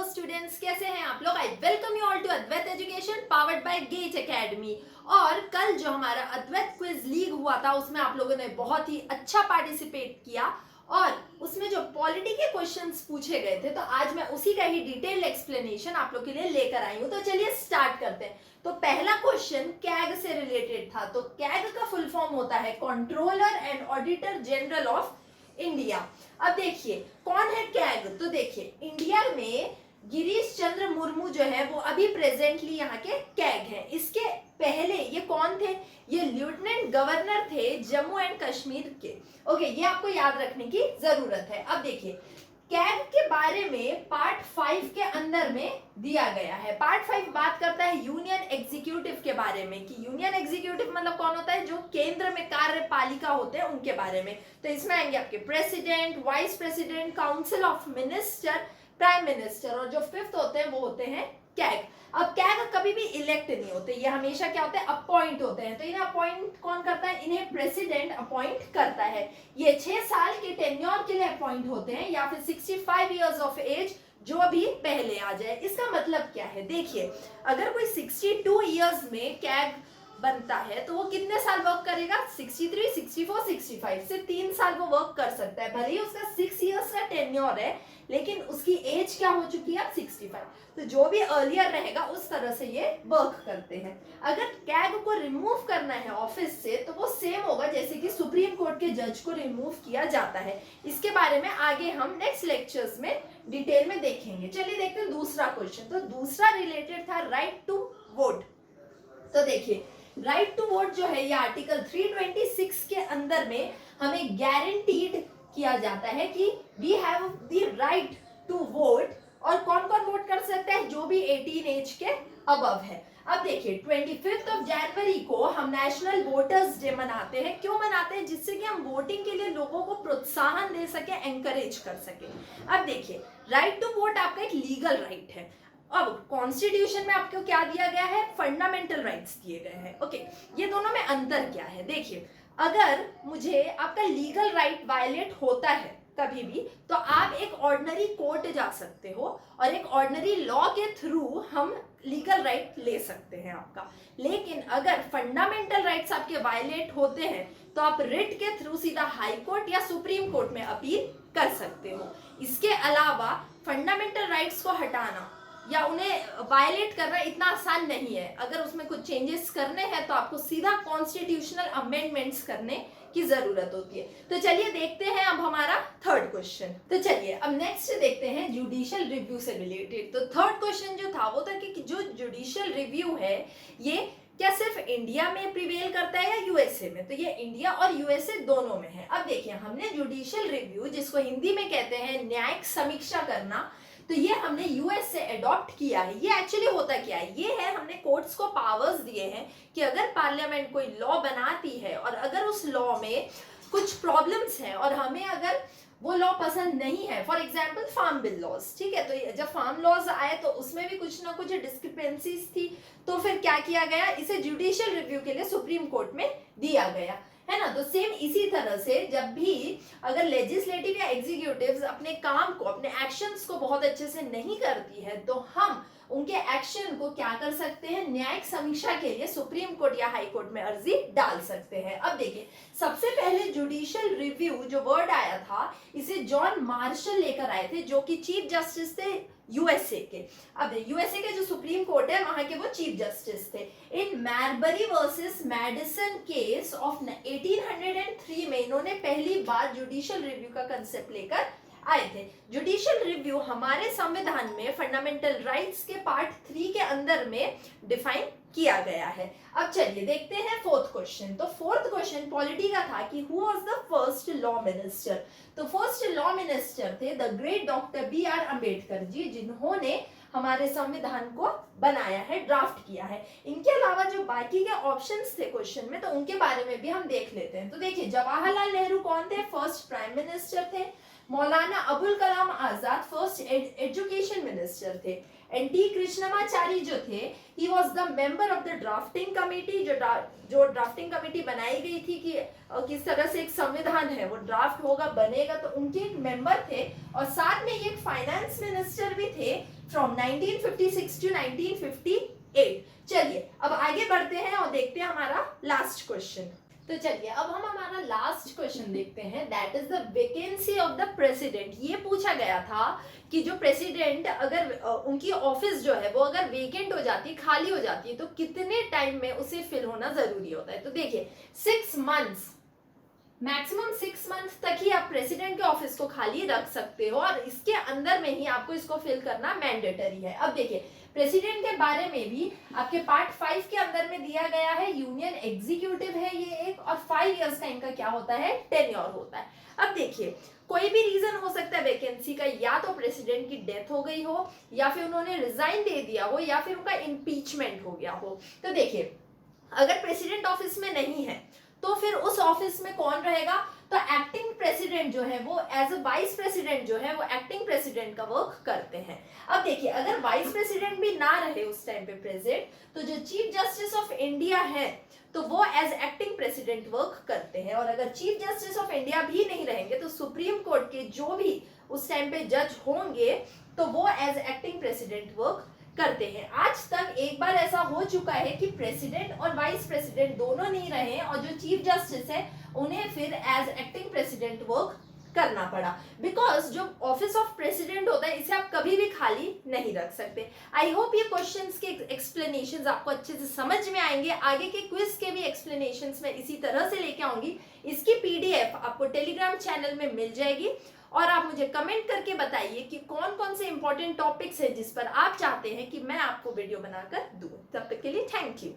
Students, कैसे हैं आप लोग। I welcome you all to Advait education powered by GATE academy. और कल जो हमारा अद्वैत क्विज लीग हुआ था उसमें आप लोगों ने बहुत ही अच्छा पार्टिसिपेट किया और उसमें जो पॉलिटी के क्वेश्चंस पूछे गए थे, तो आज मैं उसी का ही डिटेल्ड एक्सप्लेनेशन आप लोग के लिए लेकर आई हूँ। तो चलिए स्टार्ट करते हैं। तो पहला क्वेश्चन कैग से रिलेटेड था। तो कैग का फुल फॉर्म होता है controller and auditor general of India. अब देखिए कौन है कैग। तो देखिए इंडिया में गिरीश चंद्र मुर्मू जो है वो अभी प्रेजेंटली यहाँ के कैग हैं। इसके पहले ये कौन थे? ये लेफ्टिनेंट गवर्नर थे जम्मू एंड कश्मीर के। ओके, ये आपको याद रखने की जरूरत है। अब देखिए कैग के बारे में पार्ट 5 के अंदर में दिया गया है। पार्ट 5 बात करता है यूनियन एग्जीक्यूटिव के बारे में कि यूनियन एग्जीक्यूटिव मतलब कौन होता है? जो केंद्र में कार्यपालिका होते हैं उनके बारे में। तो इसमें आएंगे आपके president, vice president, council of minister, prime minister, और जो फिफ्थ होते हैं वो होते हैं कैग। अब कैग कभी भी इलेक्ट नहीं होते, ये हमेशा क्या होते हैं? अपॉइंट होते हैं। तो इन्हें अपॉइंट कौन करता है? इन्हें प्रेसिडेंट अपॉइंट करता है। ये 6 साल के टेन्योर के लिए अपॉइंट होते हैं या फिर 65 इयर्स ऑफ एज जो भी पहले आ जाए। इसका मतलब क्या है? देखिए अगर कोई 62 इयर्स में कैग बनता है तो वो कितने साल वर्क करेगा? 63, 64, 65 से 3 साल वो वर्क कर सकता है। भले ही उसका 6 इयर्स का टेन्योर है लेकिन उसकी एज क्या हो चुकी है? 65। तो जो भी अर्लियर रहेगा उस तरह से ये वर्क करते हैं। अगर कैग को रिमूव करना है ऑफिस से तो वो सेम होगा जैसे कि सुप्रीम कोर्ट के जज को रिमूव किया जाता है। इसके बारे में आगे हम नेक्स्ट लेक्चर्स में डिटेल में देखेंगे। चलिए देखते हैं दूसरा क्वेश्चन। तो दूसरा रिलेटेड था राइट टू वोट। तो देखिए राइट टू वोट जो है ये आर्टिकल 326 के अंदर में हमें गारंटीड किया जाता है कि we have the right to vote. और कौन कौन वोट कर सकता है? जो भी 18 एज के अबव है। अब देखिए 25 जनवरी को हम नेशनल वोटर्स डे मनाते हैं। क्यों मनाते हैं? जिससे कि हम वोटिंग के लिए लोगों को प्रोत्साहन दे सके, एंकरेज कर सके। अब देखिए राइट टू वोट आपका एक लीगल राइट है। अब कॉन्स्टिट्यूशन में आपको क्या दिया गया है? फंडामेंटल राइट्स दिए गए हैं। ओके, ये दोनों में अंतर क्या है? देखिए अगर मुझे आपका लीगल राइट वायलेट होता है कभी भी तो आप एक ऑर्डिनरी कोर्ट जा सकते हो और एक ऑर्डिनरी लॉ के थ्रू हम लीगल राइट ले सकते हैं आपका। लेकिन अगर फंडामेंटल राइट्स आपके वायलेट होते हैं तो आप रिट के थ्रू सीधा हाई कोर्ट या सुप्रीम कोर्ट में अपील कर सकते हो। इसके अलावा फंडामेंटल राइट्स को हटाना या उन्हें वायलेट करना इतना आसान नहीं है। अगर उसमें कुछ चेंजेस करने हैं तो आपको सीधा कॉन्स्टिट्यूशनल अमेंडमेंट्स करने की जरूरत होती है। तो चलिए देखते हैं अब हमारा थर्ड क्वेश्चन। तो चलिए अब नेक्स्ट देखते हैं जुडिशियल रिव्यू से रिलेटेड। तो थर्ड क्वेश्चन जो था वो था कि जो जुडिशियल रिव्यू है ये क्या सिर्फ इंडिया में प्रिवेल करता है या यूएसए में? तो ये इंडिया और यूएसए दोनों में है। अब देखिए हमने जुडिशियल रिव्यू, जिसको हिंदी में कहते हैं न्यायिक समीक्षा करना, तो ये हमने यूएस से अडॉप्ट किया है। ये एक्चुअली होता क्या है? ये है हमने कोर्ट्स को पावर्स दिए हैं कि अगर पार्लियामेंट कोई लॉ बनाती है और अगर उस लॉ में कुछ प्रॉब्लम्स हैं और हमें अगर वो लॉ पसंद नहीं है, for example farm bill laws, ठीक है, तो जब फार्म लॉज आए तो उसमें भी कुछ ना कुछ डिस्क्रिपेंसीज थी, तो फिर क्या किया गया? इसे जुडिशियल रिव्यू के लिए सुप्रीम कोर्ट में दिया गया, है ना। तो सेम इसी तरह से जब भी अगर लेजिस्लेटिव या एग्जीक्यूटिव्स अपने काम को, अपने एक्शंस को बहुत अच्छे से नहीं करती है तो हम उनके एक्शन को क्या कर सकते हैं? न्यायिक समीक्षा के लिए सुप्रीम कोर्ट या हाई कोर्ट में अर्जी डाल सकते हैं। अब देखिए सबसे पहले जुडिशियल रिव्यू जो वर्ड आया था इसे जॉन मार्शल लेकर आए थे, जो कि चीफ जस्टिस थे यूएसए के। अब यूएसए के जो सुप्रीम कोर्ट है वहां के वो चीफ जस्टिस थे। इन मैरबरी वर्सेस मैडिसन केस ऑफ 1803 में इन्होंने पहली बार जुडिशियल रिव्यू का कंसेप्ट लेकर आए थे। जुडिशियल रिव्यू हमारे संविधान में फंडामेंटल राइट्स के पार्ट 3 के अंदर में डिफाइन किया गया है। अब चलिए देखते हैं फोर्थ क्वेश्चन। तो फोर्थ क्वेश्चन पॉलिटी का था कि who was the first law minister. तो फर्स्ट लॉ मिनिस्टर थे the great doctor BR. Ambedkar ji, जिन्होंने हमारे संविधान को बनाया है, ड्राफ्ट किया है। इनके अलावा जो बाकी के ऑप्शंस थे क्वेश्चन में तो उनके बारे में भी हम देख लेते हैं। तो देखिए जवाहरलाल नेहरू कौन थे? फर्स्ट प्राइम मिनिस्टर थे। Maulana Abul Kalam Azad first education minister थे। एन.टी. कृष्णमाचारी जो थे he was the member of the drafting committee, जो ड्राफ्टिंग कमेटी बनाई गई थी कि किस तरह से एक संविधान है वो ड्राफ्ट होगा, बनेगा, तो उनके एक मेंबर थे। और साथ में एक फाइनेंस मिनिस्टर भी थे फ्रॉम 1956 टू 1958। चलिए अब आगे बढ़ते हैं और देखते हैं हमारा लास्ट क्वेश्चन। तो चलिए अब हम हमारा लास्ट क्वेश्चन देखते हैं, that is the vacancy of the president. ये पूछा गया था कि जो प्रेसिडेंट अगर उनकी ऑफिस जो है वो अगर वेकेंट हो जाती है, खाली हो जाती है, तो कितने टाइम में उसे फिल होना जरूरी होता है। तो देखिए 6 मंथ्स, मैक्सिमम 6 मंथ तक ही आप प्रेसिडेंट के ऑफिस को खाली रख सकते हो और इसके अंदर में ही आपको इसको फिल करना मैंडेटरी है। अब देखिए प्रेसिडेंट के बारे में भी आपके पार्ट 5 के अंदर में दिया गया है, यूनियन एग्जीक्यूटिव है ये एक, और 5 इयर्स का इनका क्या होता है, टेन्योर होता है। अब देखिए कोई भी रीजन हो सकता है वैकेंसी का, या तो प्रेसिडेंट की डेथ हो गई हो, या फिर उन्होंने रिजाइन दे दिया हो, या फिर उनका इम्पीचमेंट हो गया हो। तो देखिए अगर प्रेसिडेंट ऑफिस में नहीं है तो फिर उस ऑफिस में कौन रहेगा, तो एक्टिंग प्रेसिडेंट जो है वो एज अ वाइस प्रेसिडेंट जो है वो एक्टिंग प्रेसिडेंट का वर्क करते हैं। अब देखिए अगर वाइस प्रेसिडेंट भी ना रहे उस टाइम पे प्रेजेंट, तो जो चीफ जस्टिस ऑफ इंडिया है तो वो एज एक्टिंग प्रेसिडेंट वर्क करते हैं। और अगर चीफ जस्टिस ऑफ इंडिया भी नहीं रहेंगे तो सुप्रीम कोर्ट के जो भी उस टाइम पे जज होंगे तो वो एज एक्टिंग प्रेसिडेंट वर्क करते हैं। आज तक एक बार ऐसा हो चुका है कि प्रेसिडेंट और वाइस प्रेसिडेंट दोनों नहीं रहे और जो चीफ जस्टिस है उन्हें फिर एज एक्टिंग प्रेसिडेंट वर्क करना पड़ा, बिकॉज जो ऑफिस ऑफ प्रेसिडेंट होता है इसे आप कभी भी खाली नहीं रख सकते। आई होप ये क्वेश्चंस के एक्सप्लेनेशंस आपको अच्छे से समझ में आएंगे। आगे के क्विज के भी एक्सप्लेनेशंस मैं इसी तरह से लेके आऊंगी। इसकी पीडीएफ आपको टेलीग्राम चैनल में मिल जाएगी और आप मुझे कमेंट करके बताइए कि कौन कौन से इंपॉर्टेंट टॉपिक्स है जिस पर आप चाहते हैं कि मैं आपको वीडियो बनाकर दूं। तब तक के लिए थैंक यू।